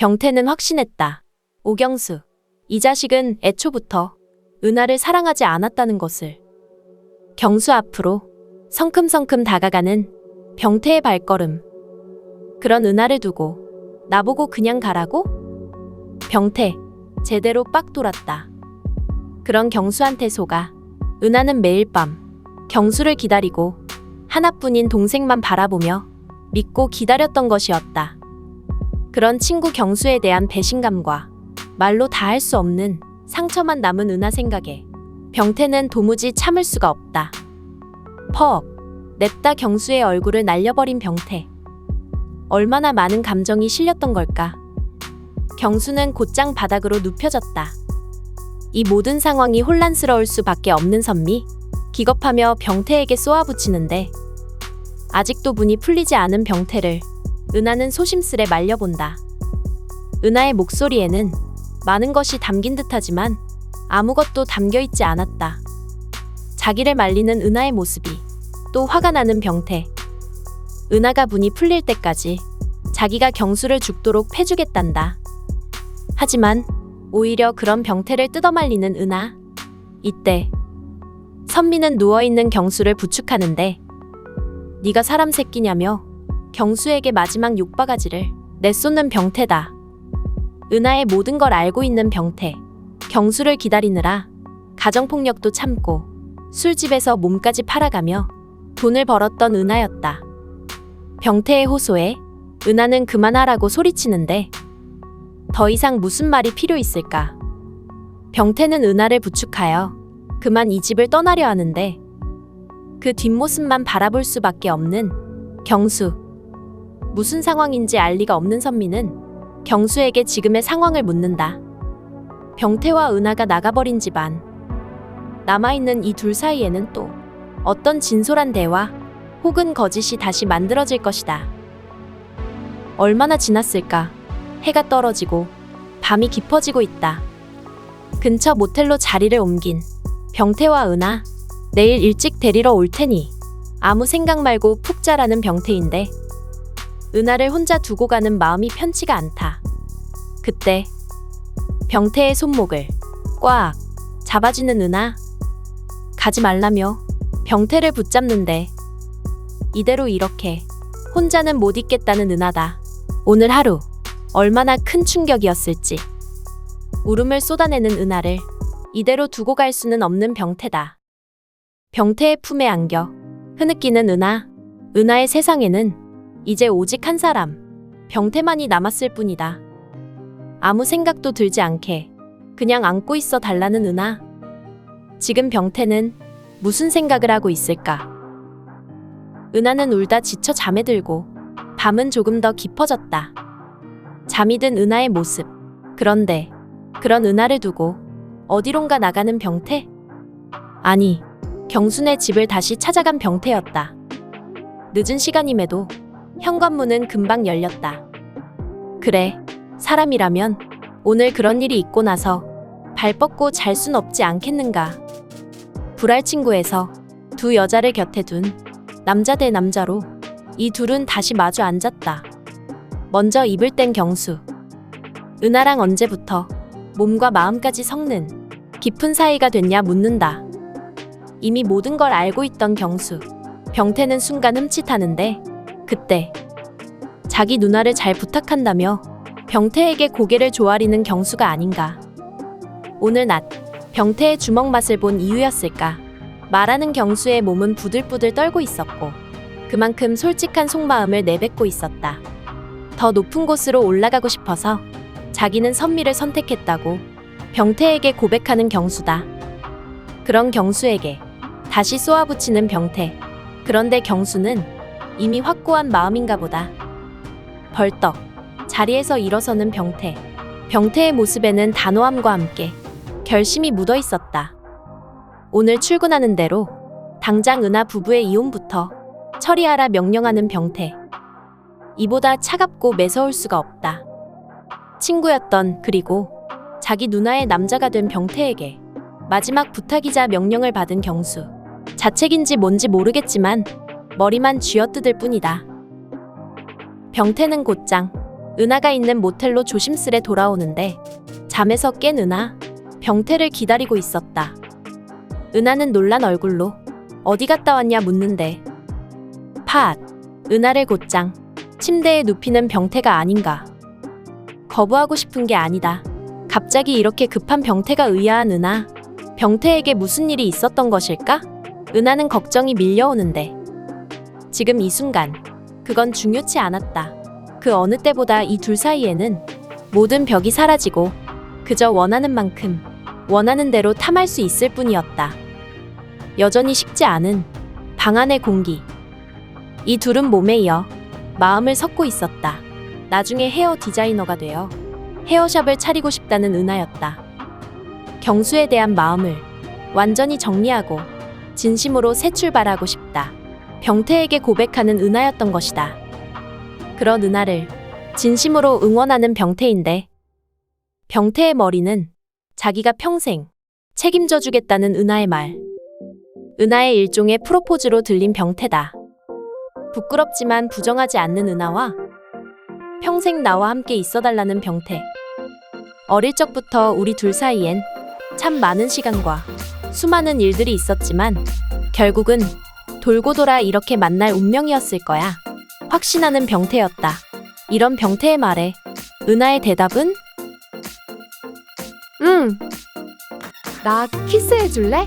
병태는 확신했다. 오경수, 이 자식은 애초부터 은하를 사랑하지 않았다는 것을. 경수 앞으로 성큼성큼 다가가는 병태의 발걸음. 그런 은하를 두고 나보고 그냥 가라고? 병태, 제대로 빡 돌았다. 그런 경수한테 속아 은하는 매일 밤 경수를 기다리고 하나뿐인 동생만 바라보며 믿고 기다렸던 것이었다. 그런 친구 경수에 대한 배신감과 말로 다 할 수 없는 상처만 남은 은하 생각에 병태는 도무지 참을 수가 없다. 퍽! 냅다 경수의 얼굴을 날려버린 병태. 얼마나 많은 감정이 실렸던 걸까? 경수는 곧장 바닥으로 눕혀졌다. 이 모든 상황이 혼란스러울 수밖에 없는 선미. 기겁하며 병태에게 쏘아붙이는데 아직도 분이 풀리지 않은 병태를 은하는 소심스레 말려본다. 은하의 목소리에는 많은 것이 담긴 듯하지만 아무것도 담겨있지 않았다. 자기를 말리는 은하의 모습이 또 화가 나는 병태. 은하가 분이 풀릴 때까지 자기가 경수를 죽도록 패주겠단다. 하지만 오히려 그런 병태를 뜯어말리는 은하. 이때 선미는 누워있는 경수를 부축하는데 네가 사람 새끼냐며 경수에게 마지막 욕바가지를 내쏟는 병태다. 은하의 모든 걸 알고 있는 병태. 경수를 기다리느라 가정폭력도 참고 술집에서 몸까지 팔아가며 돈을 벌었던 은하였다. 병태의 호소에 은하는 그만하라고 소리치는데 더 이상 무슨 말이 필요 있을까? 병태는 은하를 부축하여 그만 이 집을 떠나려 하는데 그 뒷모습만 바라볼 수밖에 없는 경수. 무슨 상황인지 알 리가 없는 선미는 경수에게 지금의 상황을 묻는다. 병태와 은하가 나가버린 집안. 남아있는 이 둘 사이에는 또 어떤 진솔한 대화 혹은 거짓이 다시 만들어질 것이다. 얼마나 지났을까? 해가 떨어지고 밤이 깊어지고 있다. 근처 모텔로 자리를 옮긴 병태와 은하. 내일 일찍 데리러 올 테니 아무 생각 말고 푹 자라는 병태인데 은하를 혼자 두고 가는 마음이 편치가 않다. 그때 병태의 손목을 꽉 잡아주는 은하. 가지 말라며 병태를 붙잡는데 이대로 이렇게 혼자는 못 있겠다는 은하다. 오늘 하루 얼마나 큰 충격이었을지. 울음을 쏟아내는 은하를 이대로 두고 갈 수는 없는 병태다. 병태의 품에 안겨 흐느끼는 은하. 은하의 세상에는 이제 오직 한 사람, 병태만이 남았을 뿐이다. 아무 생각도 들지 않게 그냥 안고 있어 달라는 은하. 지금 병태는 무슨 생각을 하고 있을까? 은하는 울다 지쳐 잠에 들고 밤은 조금 더 깊어졌다. 잠이 든 은하의 모습. 그런데 그런 은하를 두고 어디론가 나가는 병태? 아니, 경순의 집을 다시 찾아간 병태였다. 늦은 시간임에도 현관문은 금방 열렸다. 그래, 사람이라면 오늘 그런 일이 있고 나서 발 뻗고 잘 순 없지 않겠는가. 불알친구에서 두 여자를 곁에 둔 남자 대 남자로 이 둘은 다시 마주 앉았다. 먼저 입을 뗀 경수. 은하랑 언제부터 몸과 마음까지 섞는 깊은 사이가 됐냐 묻는다. 이미 모든 걸 알고 있던 경수. 병태는 순간 흠칫하는데 그때 자기 누나를 잘 부탁한다며 병태에게 고개를 조아리는 경수가 아닌가. 오늘 낮 병태의 주먹 맛을 본 이유였을까. 말하는 경수의 몸은 부들부들 떨고 있었고 그만큼 솔직한 속마음을 내뱉고 있었다. 더 높은 곳으로 올라가고 싶어서 자기는 선미를 선택했다고 병태에게 고백하는 경수다. 그런 경수에게 다시 쏘아붙이는 병태. 그런데 경수는 이미 확고한 마음인가 보다. 벌떡 자리에서 일어서는 병태. 병태의 모습에는 단호함과 함께 결심이 묻어 있었다. 오늘 출근하는 대로 당장 은하 부부의 이혼부터 처리하라 명령하는 병태. 이보다 차갑고 매서울 수가 없다. 친구였던 그리고 자기 누나의 남자가 된 병태에게 마지막 부탁이자 명령을 받은 경수. 자책인지 뭔지 모르겠지만 머리만 쥐어뜯을 뿐이다. 병태는 곧장 은하가 있는 모텔로 조심스레 돌아오는데 잠에서 깬 은하, 병태를 기다리고 있었다. 은하는 놀란 얼굴로 어디 갔다 왔냐 묻는데 팟! 은하를 곧장 침대에 눕히는 병태가 아닌가. 거부하고 싶은 게 아니다. 갑자기 이렇게 급한 병태가 의아한 은하. 병태에게 무슨 일이 있었던 것일까? 은하는 걱정이 밀려오는데 지금 이 순간 그건 중요치 않았다. 그 어느 때보다 이 둘 사이에는 모든 벽이 사라지고 그저 원하는 만큼 원하는 대로 탐할 수 있을 뿐이었다. 여전히 식지 않은 방 안의 공기. 이 둘은 몸에 이어 마음을 섞고 있었다. 나중에 헤어 디자이너가 되어 헤어샵을 차리고 싶다는 은하였다. 경수에 대한 마음을 완전히 정리하고 진심으로 새 출발하고 싶다. 병태에게 고백하는 은하였던 것이다. 그런 은하를 진심으로 응원하는 병태인데 병태의 머리는 자기가 평생 책임져 주겠다는 은하의 말. 은하의 일종의 프로포즈로 들린 병태다. 부끄럽지만 부정하지 않는 은하와 평생 나와 함께 있어달라는 병태. 어릴 적부터 우리 둘 사이엔 참 많은 시간과 수많은 일들이 있었지만 결국은 돌고 돌아 이렇게 만날 운명이었을 거야. 확신하는 병태였다. 이런 병태의 말에 은하의 대답은? 나 키스해줄래?